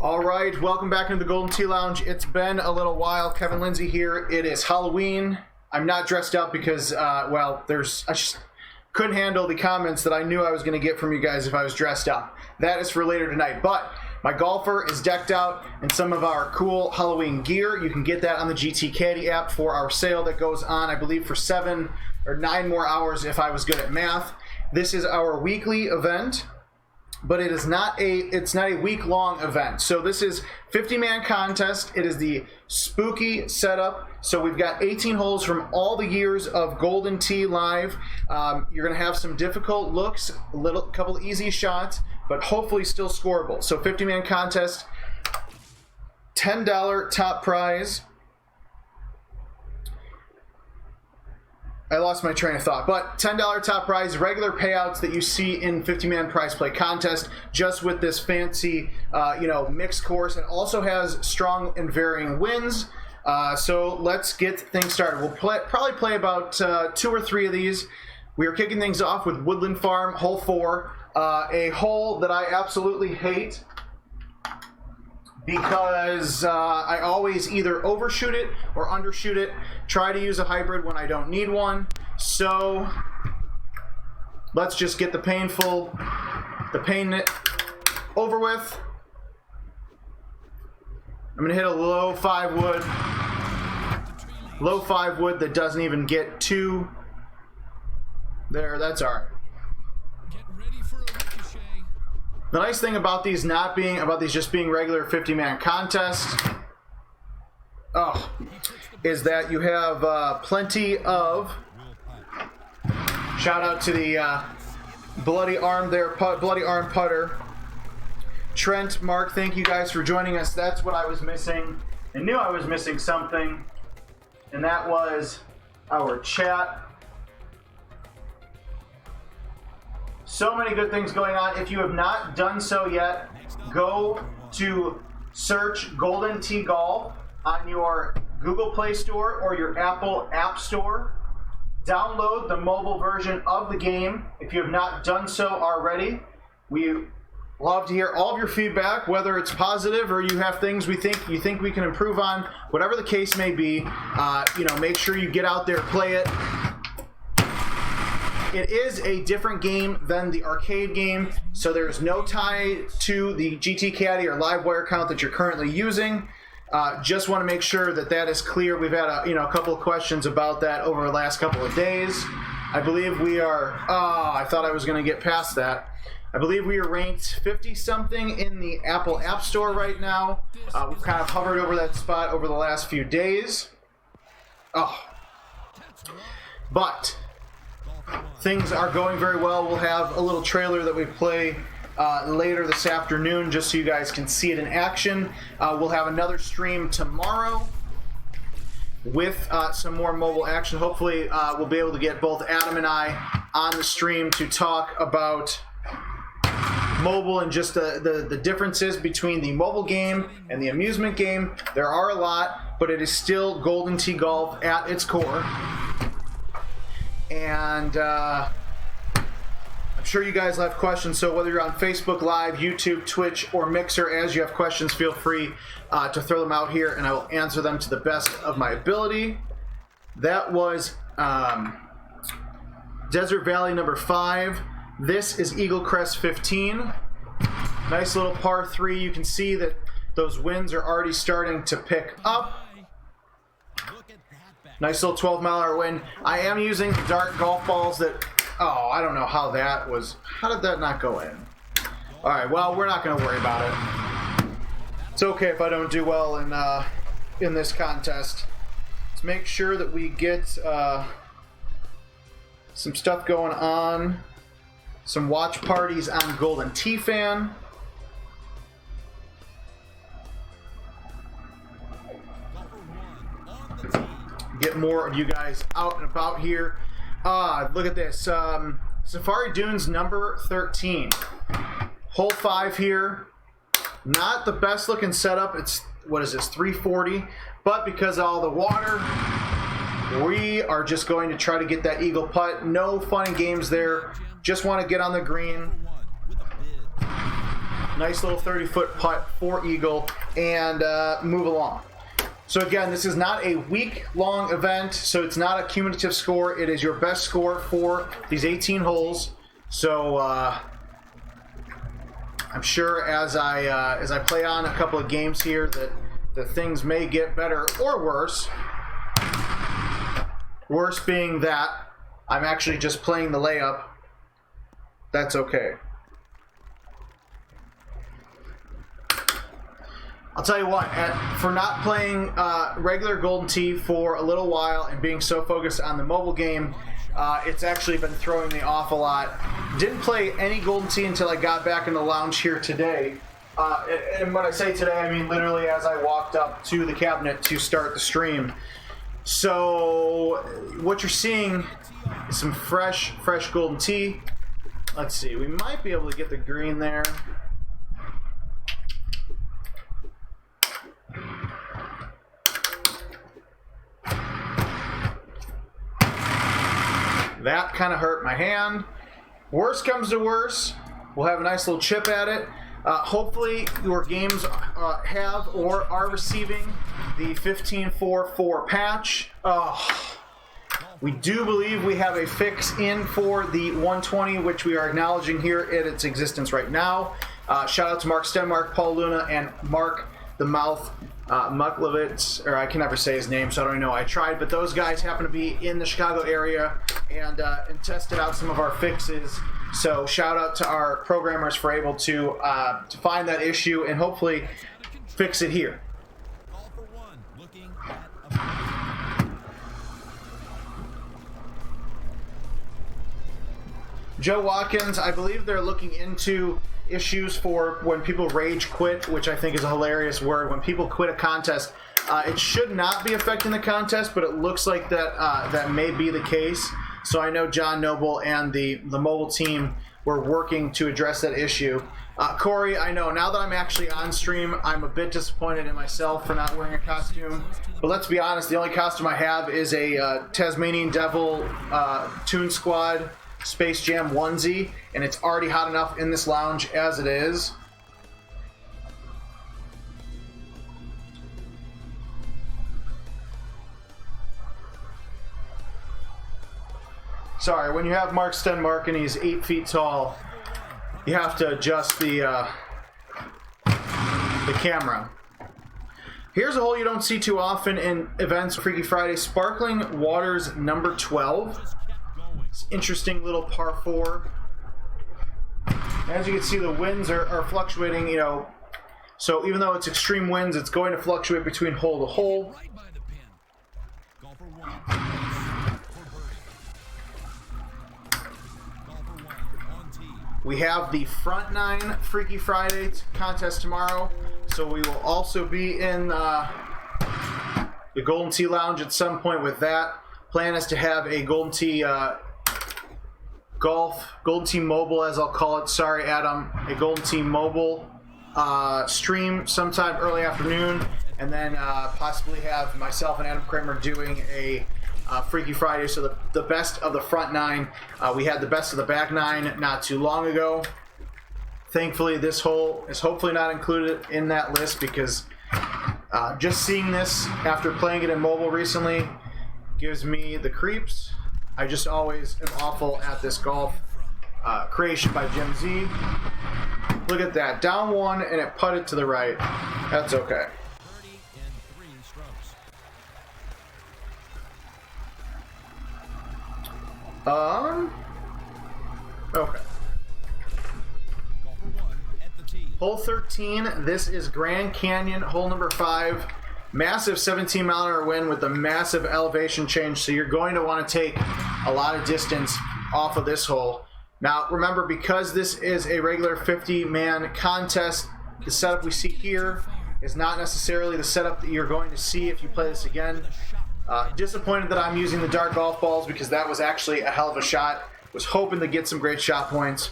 All right, welcome back into the Golden Tee Lounge. It's been a little while. Kevin Lindsay here. It is Halloween. I'm not dressed up because, I just couldn't handle the comments that I knew I was going to get from you guys if I was dressed up. That is for later tonight. But my golfer is decked out in some of our cool Halloween gear. You can get that on the GT Caddy app for our sale that goes on, I believe, for 7 or 9 more hours if I was good at math. This is our weekly event, but it's not a week-long event. So this is 50-man contest. It is the spooky setup. So we've got 18 holes from all the years of Golden Tee Live. You're going to have some difficult looks, couple easy shots, but hopefully still scoreable. So 50-man contest, $10 top prize. I lost my train of thought, but $10 top prize, regular payouts that you see in 50-man prize play contest, just with this fancy, mixed course. It also has strong and varying winds. So let's get things started. We'll probably play about 2 or 3 of these. We are kicking things off with Woodland Farm, hole 4, a hole that I absolutely hate because I always either overshoot it or undershoot it. Try to use a hybrid when I don't need one. So let's just get the pain over with. I'm gonna hit a low 5 wood that doesn't even get to there. That's all right. The nice thing about these just being regular 50-man contests, is that you have plenty of. Shout out to the bloody arm putter. Trent, Mark, thank you guys for joining us. That's what I was missing. I knew I was missing something, and that was our chat. So many good things going on. If you have not done so yet, go to search Golden Tee Golf on your Google Play Store or your Apple App Store. Download the mobile version of the game if you have not done so already. We love to hear all of your feedback, whether it's positive or you have things you think we can improve on. Whatever the case may be, make sure you get out there, play it. It is a different game than the arcade game, so there's no tie to the GT Caddy or Livewire account that you're currently using. Just want to make sure that is clear. We've had a couple of questions about that over the last couple of days. I believe we are. I thought I was going to get past that. I believe we are ranked 50-something in the Apple App Store right now. We've kind of hovered over that spot over the last few days. But things are going very well. We'll have a little trailer that we play later this afternoon just so you guys can see it in action. We'll have another stream tomorrow with some more mobile action. Hopefully we'll be able to get both Adam and I on the stream to talk about mobile and just the differences between the mobile game and the amusement game. There are a lot, but it is still Golden Tee Golf at its core. And I'm sure you guys have questions, so whether you're on Facebook Live, YouTube, Twitch, or Mixer, as you have questions, feel free to throw them out here, and I will answer them to the best of my ability. That was Desert Valley number 5. This is Eagle Crest 15. Nice little par 3. You can see that those winds are already starting to pick up. Nice little 12-mile-an-hour wind. I am using the dart golf balls that... I don't know how that was... How did that not go in? All right, well, we're not going to worry about it. It's okay if I don't do well in this contest. Let's make sure that we get some stuff going on. Some watch parties on Golden Tee Fan. Get more of you guys out and about here. Look at this. Safari Dunes number 13. Hole 5 here. Not the best looking setup. It's, what is this, 340? But because of all the water, we are just going to try to get that eagle putt. No fun and games there. Just want to get on the green. Nice little 30-foot putt for eagle, and move along. So again, this is not a week-long event, so it's not a cumulative score. It is your best score for these 18 holes. So I'm sure as I play on a couple of games here that things may get better or worse. Worse being that I'm actually just playing the layup. That's okay. I'll tell you what, for not playing regular Golden Tee for a little while and being so focused on the mobile game, it's actually been throwing me off a lot. Didn't play any Golden Tee until I got back in the lounge here today. And when I say today, I mean literally as I walked up to the cabinet to start the stream. So what you're seeing is some fresh Golden Tee. Let's see, we might be able to get the green there. That kind of hurt my hand. Worst comes to worst, we'll have a nice little chip at it. Hopefully your games have or are receiving the 15.4.4 patch. We do believe we have a fix in for the 120, which we are acknowledging here at its existence right now. Shout out to Mark Stenmark, Paul Luna, and Mark the Mouth Muklevitz, or I can never say his name, so I don't even know. I tried, but those guys happen to be in the Chicago area and tested out some of our fixes. So shout out to our programmers for able to find that issue and hopefully fix it here. Joe Watkins, I believe they're looking into issues for when people rage quit, which I think is a hilarious word. When people quit a contest, it should not be affecting the contest, but it looks like that may be the case. So I know John Noble and the mobile team were working to address that issue. Corey, I know now that I'm actually on stream, I'm a bit disappointed in myself for not wearing a costume. But let's be honest, the only costume I have is a Tasmanian Devil Toon Squad Space Jam onesie, and it's already hot enough in this lounge as it is. Sorry, when you have Mark Stenmark and he's 8 feet tall, you have to adjust the camera. Here's a hole you don't see too often in events. Freaky Friday, Sparkling Waters number 12. It's interesting little par 4. As you can see, the winds are fluctuating, you know. So even though it's extreme winds, it's going to fluctuate between hole to hole. We have the front 9 Freaky Friday contest tomorrow, so we will also be in the Golden Tee Lounge at some point with that. Plan is to have a Golden Tee Golden Tee Mobile, as I'll call it. Sorry, Adam. A Golden Tee Mobile stream sometime early afternoon, and then possibly have myself and Adam Kramer doing a Freaky Friday. So the best of the front 9. We had the best of the back 9 not too long ago. Thankfully, this hole is hopefully not included in that list because just seeing this after playing it in mobile recently gives me the creeps. I just always am awful at this golf. Creation by Jim Z. Look at that. Down 1 and it putted to the right. That's okay. Okay. Hole 13, this is Grand Canyon, hole number 5. Massive 17-mile-an-hour wind with a massive elevation change, so you're going to want to take a lot of distance off of this hole. Now, remember, because this is a regular 50-man contest, the setup we see here is not necessarily the setup that you're going to see if you play this again. Disappointed that I'm using the dark golf balls because that was actually a hell of a shot. Was hoping to get some great shot points.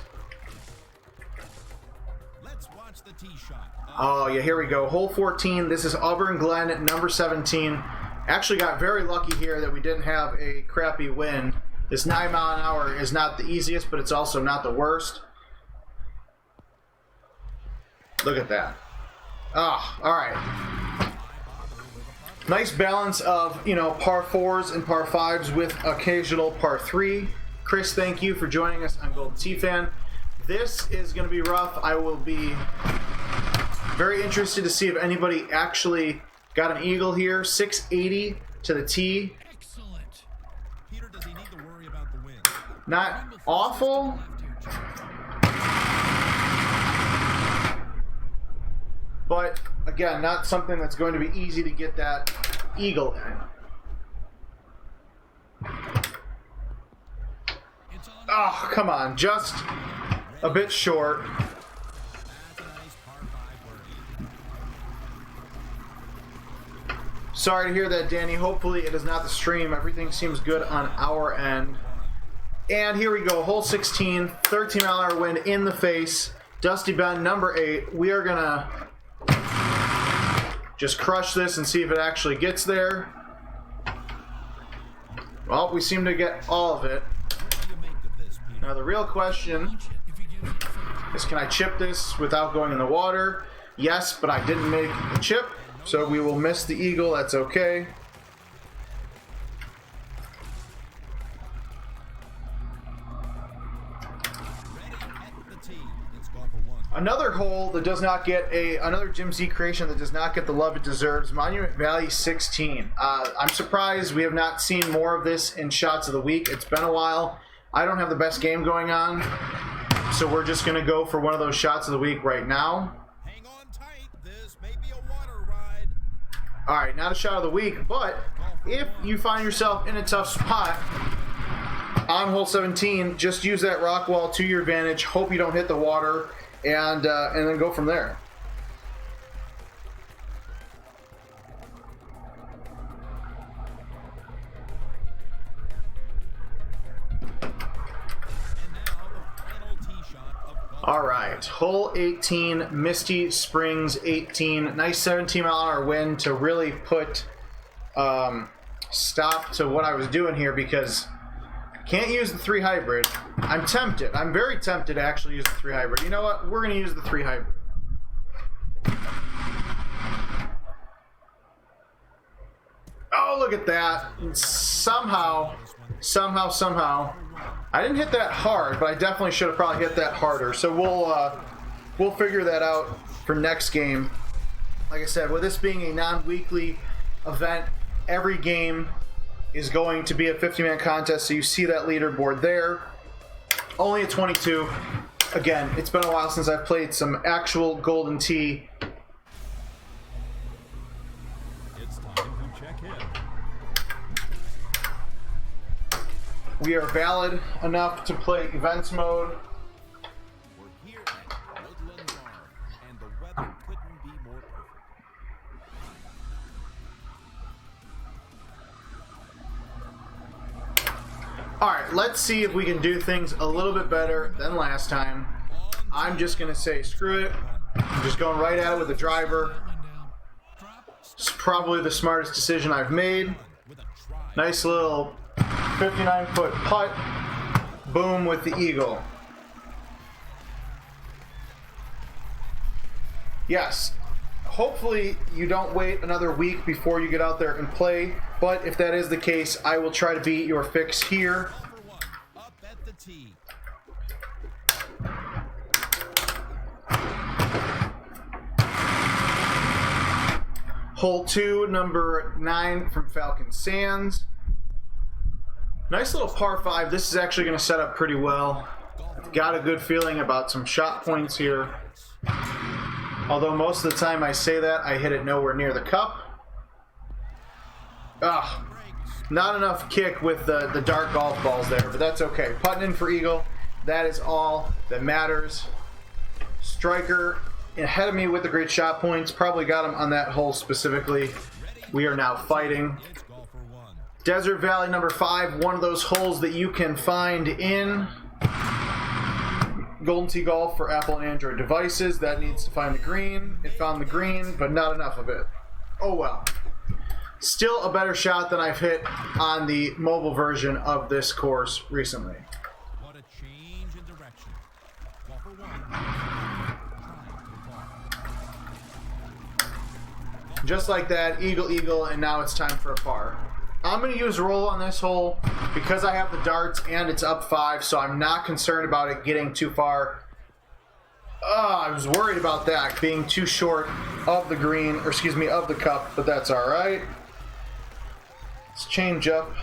Let's watch the tee shot. Oh yeah, here we go. Hole 14. This is Auburn Glen, number 17. Actually got very lucky here that we didn't have a crappy wind. This 9-mile-an-hour is not the easiest, but it's also not the worst. Look at that. Ah, all right. Nice balance of, you know, par 4s and par 5s with occasional par 3. Chris, thank you for joining us on Golden Tee Fan. This is going to be rough. I will be very interested to see if anybody actually got an eagle here. 680 to the tee. Excellent. Peter, does he need to worry about the wind? Not awful. But, again, not something that's going to be easy to get that eagle in. Oh, come on. Just a bit short. Sorry to hear that, Danny. Hopefully it is not the stream. Everything seems good on our end. And here we go. Hole 16. 13-mile-an-hour wind in the face. Dusty Bend, number 8. We are going to just crush this and see if it actually gets there. Well, we seem to get all of it. Now the real question is, can I chip this without going in the water? Yes, but I didn't make the chip, so we will miss the eagle. That's okay. Another hole that does not get another Jim Z creation that does not get the love it deserves. Monument Valley 16. I'm surprised we have not seen more of this in Shots of the Week. It's been a while. I don't have the best game going on, so we're just going to go for one of those Shots of the Week right now. Hang on tight. This may be a water ride. All right, not a Shot of the Week, but if you find yourself in a tough spot on hole 17, just use that rock wall to your advantage. Hope you don't hit the water. And then go from there. All right, hole 18, Misty Springs 18. Nice 17-mile-an-hour wind to really put stop to what I was doing here, because can't use the 3 hybrid. I'm tempted. I'm very tempted to actually use the 3 hybrid. You know what? We're going to use the 3 hybrid. Oh, look at that. Somehow, I didn't hit that hard, but I definitely should have probably hit that harder. So we'll figure that out for next game. Like I said, with this being a non-weekly event, every game is going to be a 50-man contest, so you see that leaderboard there. Only a 22. Again, it's been a while since I've played some actual Golden Tee. It's time to check in. We are valid enough to play events mode. We're here at Woodland Farm, and the weather couldn't be more perfect. Alright, let's see if we can do things a little bit better than last time. I'm just going to say screw it. I'm just going right at it with the driver. It's probably the smartest decision I've made. Nice little 59-foot putt. Boom with the eagle. Yes. Hopefully you don't wait another week before you get out there and play, but if that is the case, I will try to beat your fix here. Up at the tee. Hole 2, number 9 from Falcon Sands. Nice little par 5. This is actually going to set up pretty well. I've got a good feeling about some shot points here. Although most of the time I say that, I hit it nowhere near the cup. Ugh, not enough kick with the dark golf balls there, but that's okay. Putting in for eagle, that is all that matters. Striker ahead of me with the great shot points. Probably got him on that hole specifically. We are now fighting. Desert Valley number 5, one of those holes that you can find in Golden Tee Golf for Apple and Android devices. That needs to find the green. It found the green, but not enough of it. Oh well. Still a better shot than I've hit on the mobile version of this course recently. What a change in direction. Golfer 1. just like that, eagle, eagle, and now it's time for a par. I'm going to use roll on this hole because I have the darts and it's up 5, so I'm not concerned about it getting too far. I was worried about that being too short of the green, or excuse me, of the cup, but that's all right. Let's change up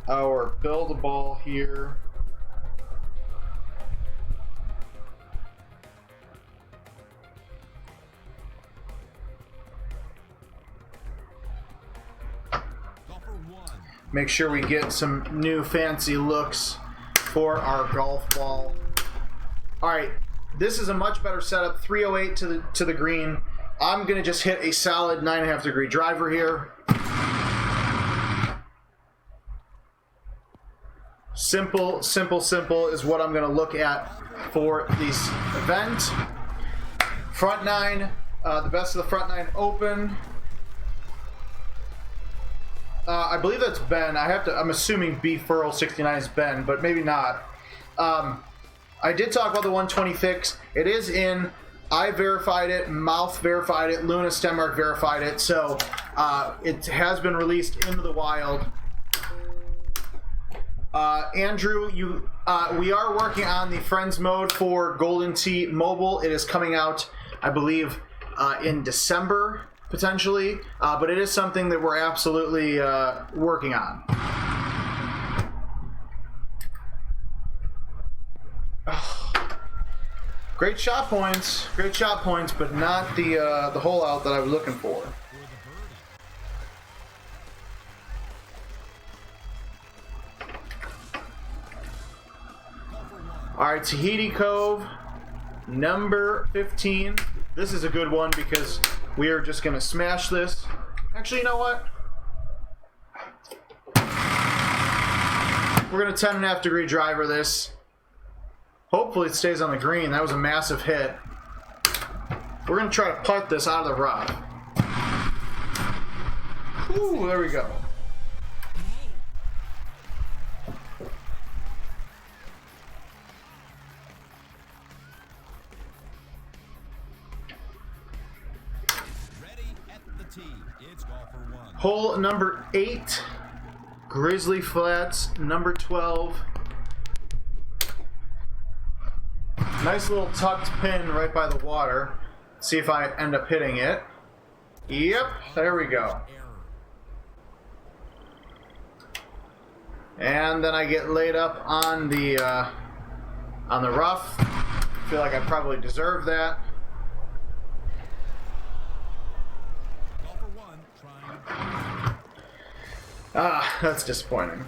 our build a ball here. Make sure we get some new fancy looks for our golf ball. All right, this is a much better setup. 308 to the green. I'm gonna just hit a solid 9.5 degree driver here. Simple, simple, simple is what I'm gonna look at for this event. Front 9, the best of the front 9 open. I believe that's Ben. I'm assuming B Furl 69 is Ben, but maybe not. I did talk about the 120 fix. It is in. I verified it. Mouth verified it. Luna Stenmark verified it. So it has been released into the wild. Andrew, we are working on the Friends mode for Golden Tee Mobile. It is coming out, I believe, in December. Potentially, but it is something that we're absolutely working on. Great shot points, but not the hole out that I was looking for. All right, Tahiti Cove, number 15. This is a good one because we are just going to smash this. Actually, you know what? We're going to 10.5 degree driver this. Hopefully it stays on the green. That was a massive hit. We're going to try to putt this out of the rough. Ooh, there we go. Hole number 8, Grizzly Flats, number 12. Nice little tucked pin right by the water. See if I end up hitting it. Yep, there we go. And then I get laid up on the rough. Feel like I probably deserve that. That's disappointing.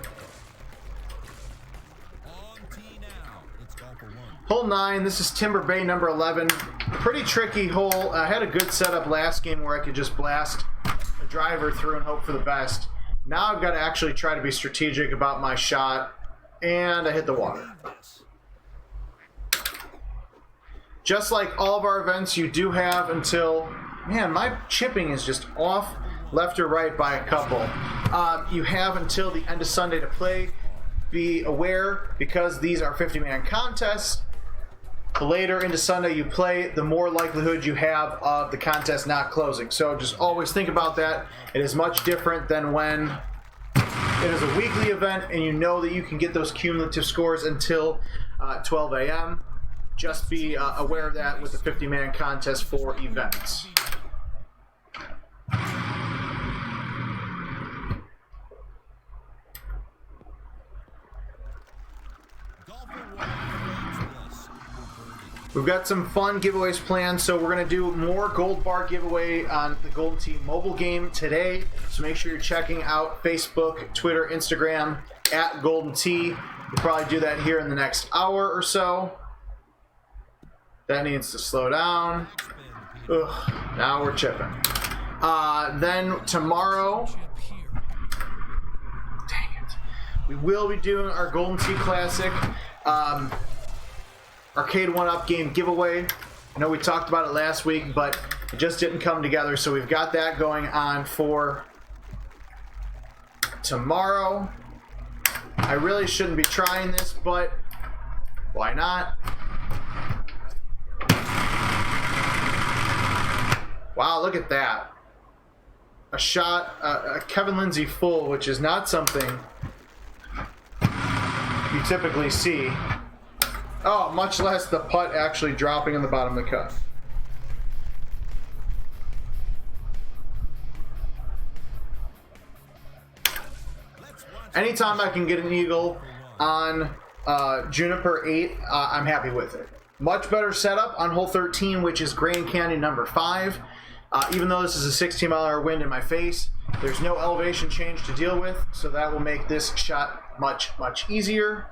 Hole 9, this is Timber Bay number 11. Pretty tricky hole. I had a good setup last game where I could just blast a driver through and hope for the best. Now I've got to actually try to be strategic about my shot, and I hit the water. Just like all of our events, you do have until... Man, my chipping is just off left or right by a couple. You have until the end of Sunday to play. Be aware, because these are 50-man contests, the later into Sunday you play, the more likelihood you have of the contest not closing. So just always think about that. It is much different than when it is a weekly event and you know that you can get those cumulative scores until 12 a.m. Just be aware of that with the 50-man contest for events. We've got some fun giveaways planned, so we're going to do more gold bar giveaway on the Golden Tee mobile game today. So make sure you're checking out Facebook, Twitter, Instagram at Golden Tee. We'll probably do that here in the next hour or so. That needs to slow down. Ugh, now we're chipping. Then tomorrow, dang it, we will be doing our Golden Tee Classic Arcade 1-Up game giveaway. I know we talked about it last week, but it just didn't come together, so we've got that going on for tomorrow. I really shouldn't be trying this, but why not? Wow, look at that. A shot, a Kevin Lindsay full, which is not something you typically see. Oh, much less the putt actually dropping in the bottom of the cup. Anytime I can get an eagle on Juniper 8, I'm happy with it. Much better setup on hole 13, which is Grand Canyon number 5. Even though this is a 16-mile-an-hour wind in my face, there's no elevation change to deal with, so that will make this shot much, much easier.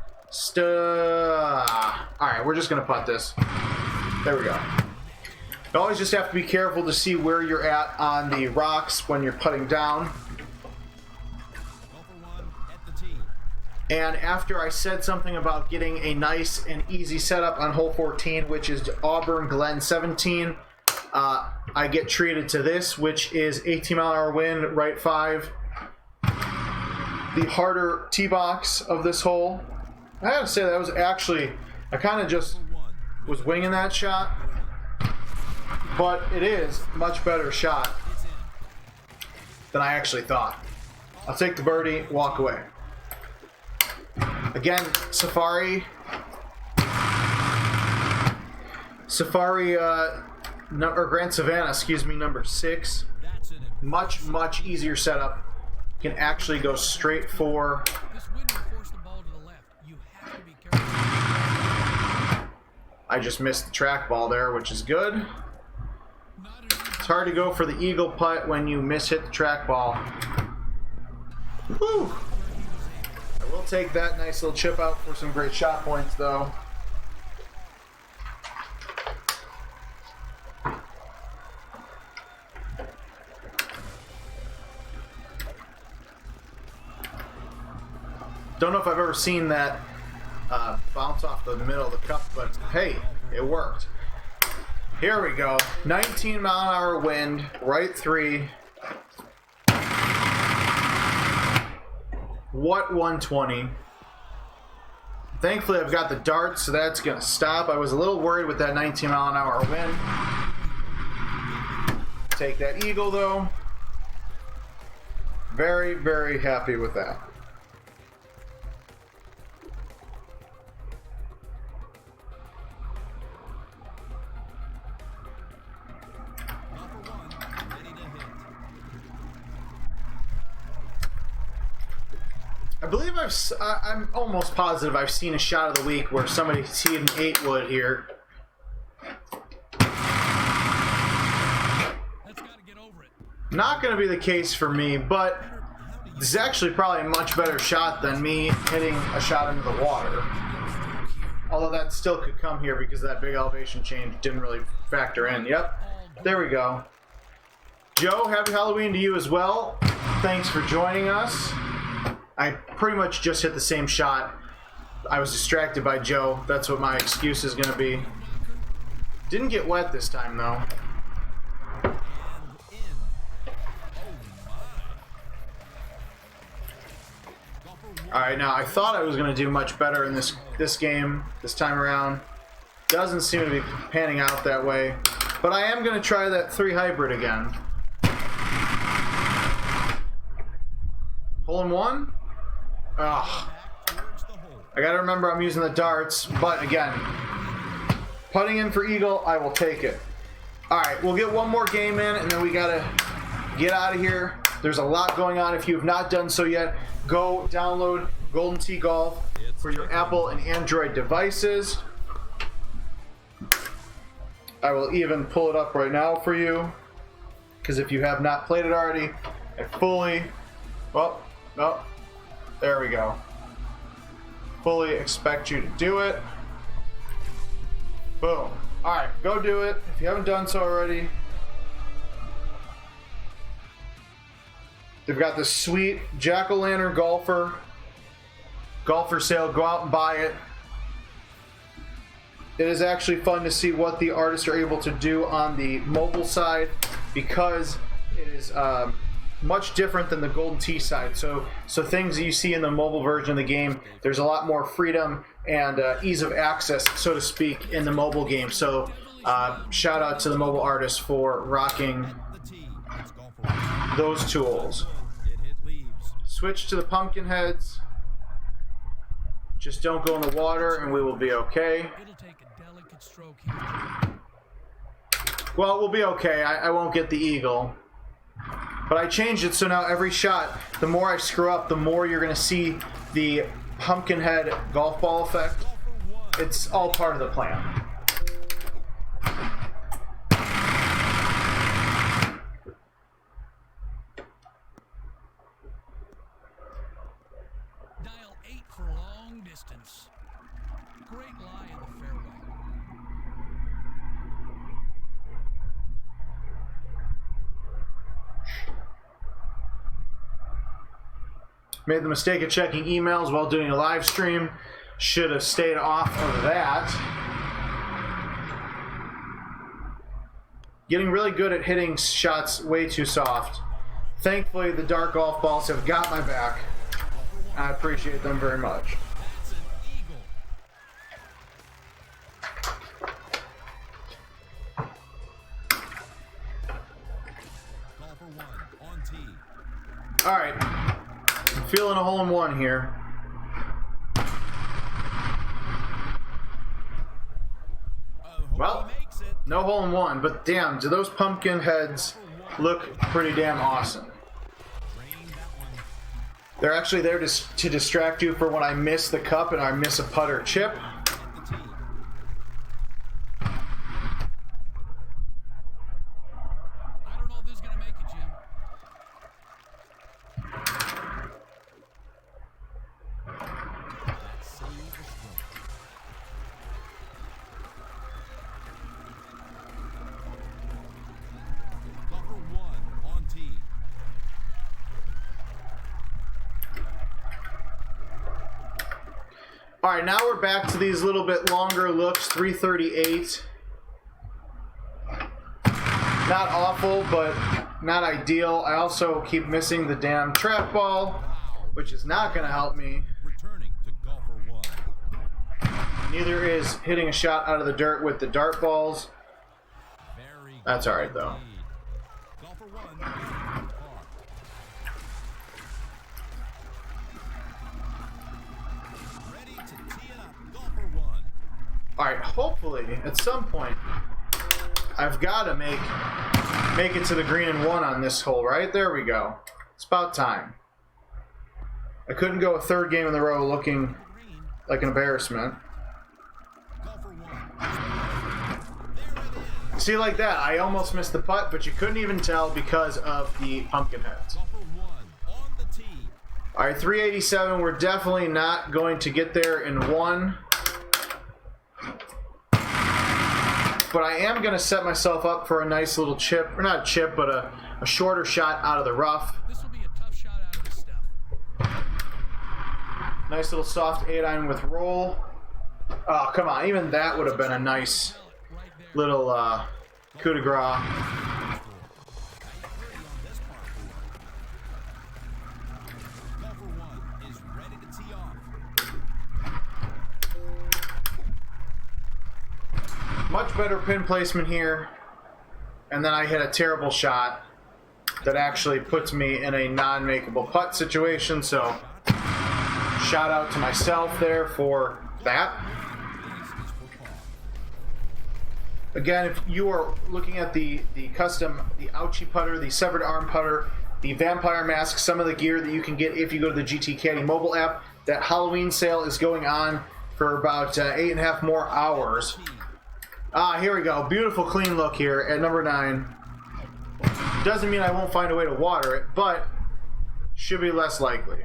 Alright, we're just going to putt this. There we go. You always just have to be careful to see where you're at on the rocks when you're putting down. And after I said something about getting a nice and easy setup on hole 14, which is Auburn Glen 17, I get treated to this, which is 18-mile-an-hour wind, right 5. The harder tee box of this hole. I gotta say, that was actually, I kind of just was winging that shot, but it is a much better shot than I actually thought. I'll take the birdie, walk away. Again, Safari, or Grand Savannah, excuse me, number 6. Much, much easier setup. You can actually go straight for. I just missed the trackball there, which is good. It's hard to go for the eagle putt when you hit the trackball. Woo! I will take that nice little chip out for some great shot points, though. Don't know if I've ever seen that bounce off the middle of the cup, but hey, it worked. Here we go. 19-mile-an-hour wind, right 3. What 120? Thankfully, I've got the darts, so that's going to stop. I was a little worried with that 19-mile-an-hour wind. Take that eagle, though. Very, very happy with that. I believe I'm almost positive I've seen a shot of the week where somebody teed an 8-wood here. Not going to be the case for me, but this is actually probably a much better shot than me hitting a shot into the water. Although that still could come here because that big elevation change didn't really factor in. Yep, there we go. Joe, happy Halloween to you as well. Thanks for joining us. I pretty much just hit the same shot. I was distracted by Joe. That's what my excuse is going to be. Didn't get wet this time, though. Alright, now I thought I was going to do much better in this game this time around. Doesn't seem to be panning out that way. But I am going to try that 3 hybrid again. Hole in 1? Ugh. I gotta remember I'm using the darts, but again, putting in for eagle, I will take it. Alright, we'll get one more game in, and then we gotta get out of here. There's a lot going on. If you have not done so yet, go download Golden Tee Golf for your Apple and Android devices. I will even pull it up right now for you, because if you have not played it already, I fully, well, no. There we go. Fully expect you to do it. Boom. Alright, go do it if you haven't done so already. They've got this sweet jack-o'-lantern golfer sale. Go out and buy it. It is actually fun to see what the artists are able to do on the mobile side, because it is much different than the Golden Tee side. So things that you see in the mobile version of the game, there's a lot more freedom and ease of access, so to speak, in the mobile game. So Shout out to the mobile artist for rocking The tee. It's golfer one. those tools. It hit leaves. Switch to the pumpkin heads. Just don't go in the water and we will be okay. It'll take a delicate stroke here. Well, we'll be okay. I won't get the eagle. But I changed it so now every shot, the more I screw up, the more you're going to see the pumpkin head golf ball effect. Golfer one. It's all part of the plan. Dial 8 for long distance. Great lie in the fairway. Made the mistake of checking emails while doing a live stream. Should have stayed off of that. Getting really good at hitting shots way too soft. Thankfully, the dark golf balls have got my back. I appreciate them very much. That's an eagle. Golfer one on tee. All right, I'm feeling a hole-in-one here. Hope Well, he makes it. no hole-in-one, but damn, do those pumpkin heads look pretty damn awesome. Drain that one. They're actually there to distract you for when I miss the cup and I miss a putt or chip. Hit the tee. I don't know if this is going to make it, Jim. That saved the stroke. Golfer one on tee. All right, now we're back to these little bit longer looks, 338. Not awful, but not ideal. I also keep missing the damn trap ball, which is not going to help me. Returning to golfer one. Neither is hitting a shot out of the dirt with the dart balls. Very good That's all right, though. indeed. Golfer one. Par. Ready to tee it up. Golfer one. All right, hopefully at some point I've got to make it to the green and one on this hole, right? There we go. It's about time. I couldn't go a third game in a row looking Green. like an embarrassment. Golfer one. There it is. See, like that, I almost missed the putt, but you couldn't even tell because of the pumpkin heads. Golfer one on the tee. All right, 387. We're definitely not going to get there in one. But I am going to set myself up for a nice little chip, or not a chip, but a shorter shot out of the rough. This will be a tough shot out of this stuff. Nice little soft 8-iron with roll. Oh, come on. Even that would have been a nice Right there. little coup de grace. Now you're 30 on this par four. Golfer one is ready to tee off. Much better pin placement here. And then I hit a terrible shot that actually puts me in a non-makeable putt situation. So shout out to myself there for that. This is for par. Again, if you are looking at the custom, the Ouchie putter, the severed arm putter, the vampire mask, some of the gear that you can get if you go to the GT Caddy mobile app, that Halloween sale is going on for about 8.5 more hours. Ah, here we go. Beautiful clean look here at number 9. Doesn't mean I won't find a way to water it, but should be less likely.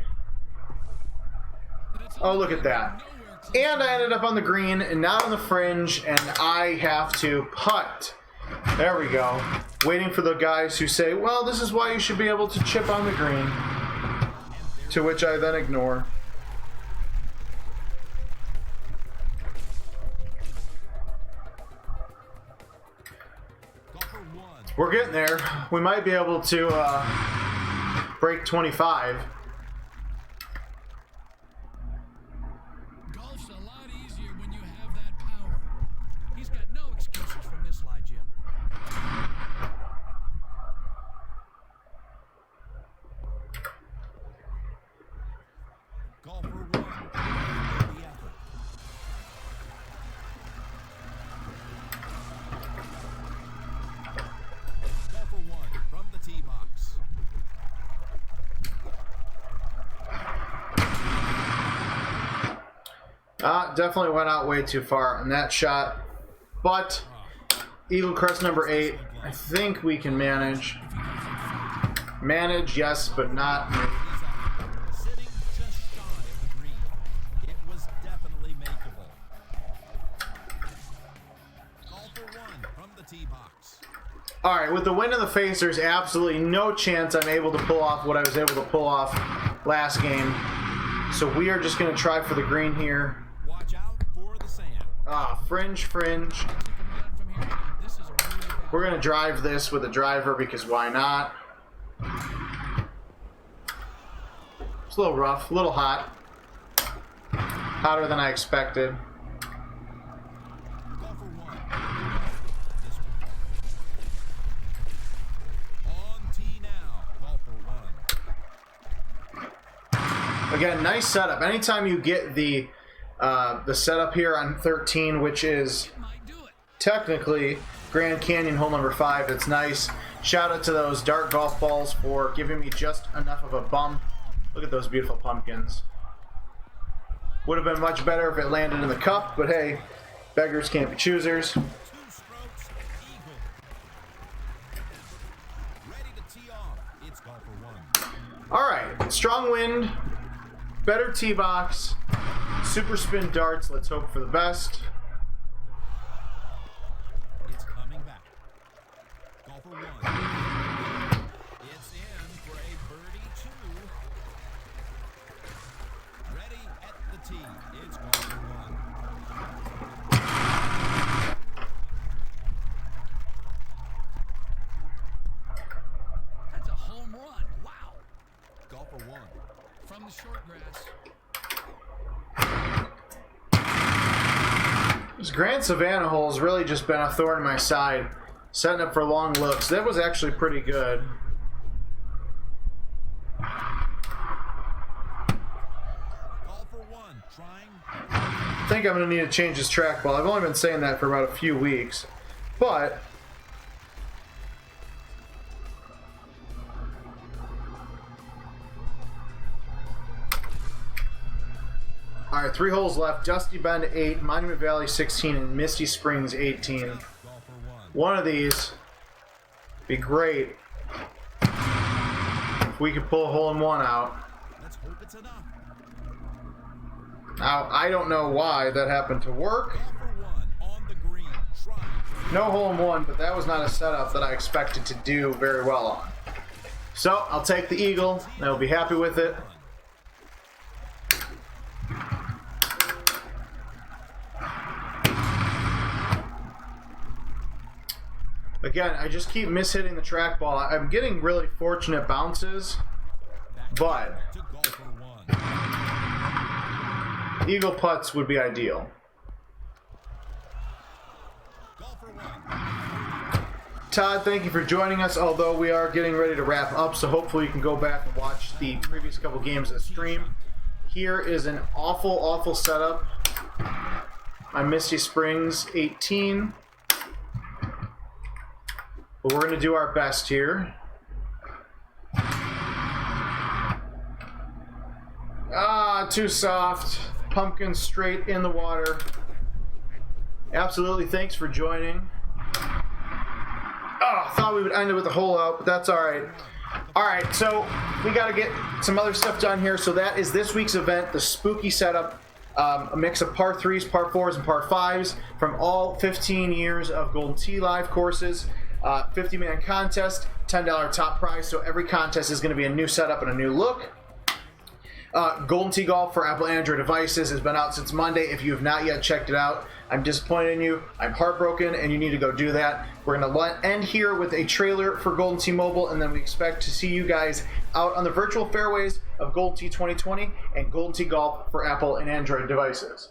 Oh, look at that. And I ended up on the green and not on the fringe, and I have to putt. There we go. Waiting for the guys who say, well, this is why you should be able to chip on the green. To which I then ignore. Golfer one. We're getting there. We might be able to break 25. Golf's a lot easier when you have that power. He's got no excuses from this Definitely went out way too far on that shot. But Eagle Crest number 8, I think we can manage. Manage, yes, but not. Sitting just shy of the green. It was definitely makeable. Call for one from the tee box. All right, with the wind in the face, there's absolutely no chance I'm able to pull off what I was able to pull off last game. So we are just going to try for the green here. Watch out for the sand. Fringe. We're going to drive this with a driver because why not? It's a little rough, a little hot. Hotter than I expected. Call for one. This one. On tee now. Call for one. Again, nice setup. Anytime you get the setup here on 13, which is technically Grand Canyon hole number 5, it's nice. Shout out to those dart golf balls for giving me just enough of a bump. Look at those beautiful pumpkins. Would have been much better if it landed in the cup, but hey, beggars can't be choosers. 2 strokes, eagle. Ready to tee off. It's call for one. All right, strong wind, better tee box, super spin darts. Let's hope for the best. It's coming back. Call for one. It's in for a birdie 2. Ready at the tee. It's call for one. That's a home run. Wow. Call for one. From the short grass. This Grand Savannah hole has really just been a thorn in my side. Setting up for long looks. That was actually pretty good. Call for one. Trying. I think I'm going to need to change this trackball. I've only been saying that for about a few weeks. But all right, 3 holes left. Dusty Bend 8, Monument Valley 16, and Misty Springs 18. Call for one. One of these would be great if we could pull a hole-in-one out. Let's hope it's enough. Now, I don't know why that happened to work. Call for one on the green. Trying. No hole-in-one, but that was not a setup that I expected to do very well on. So, I'll take the eagle, and I'll be happy with it. Again, I just keep mishitting the trackball. I'm getting really fortunate bounces, but To call for one. eagle putts would be ideal. Call for one. Todd, thank you for joining us, although we are getting ready to wrap up, so hopefully you can go back and watch the previous couple games of the stream. Here is an awful setup on Misty Springs 18. But we're going to do our best here. Too soft. Pumpkin straight in the water. Absolutely, thanks for joining. Thought we would end it with a hole out, but that's all right. All right, so we got to get some other stuff done here. So that is this week's event, the spooky setup. A mix of par 3s, par 4s, and par 5s from all 15 years of Golden Tee Live courses. 50-man contest, $10 top prize, so every contest is going to be a new setup and a new look. Golden Tee Golf for Apple and Android devices has been out since Monday. If you have not yet checked it out, I'm disappointed in you. I'm heartbroken, and you need to go do that. We're going to end here with a trailer for Golden Tee Mobile, and then we expect to see you guys out on the virtual fairways of Golden Tee 2020 and Golden Tee Golf for Apple and Android devices.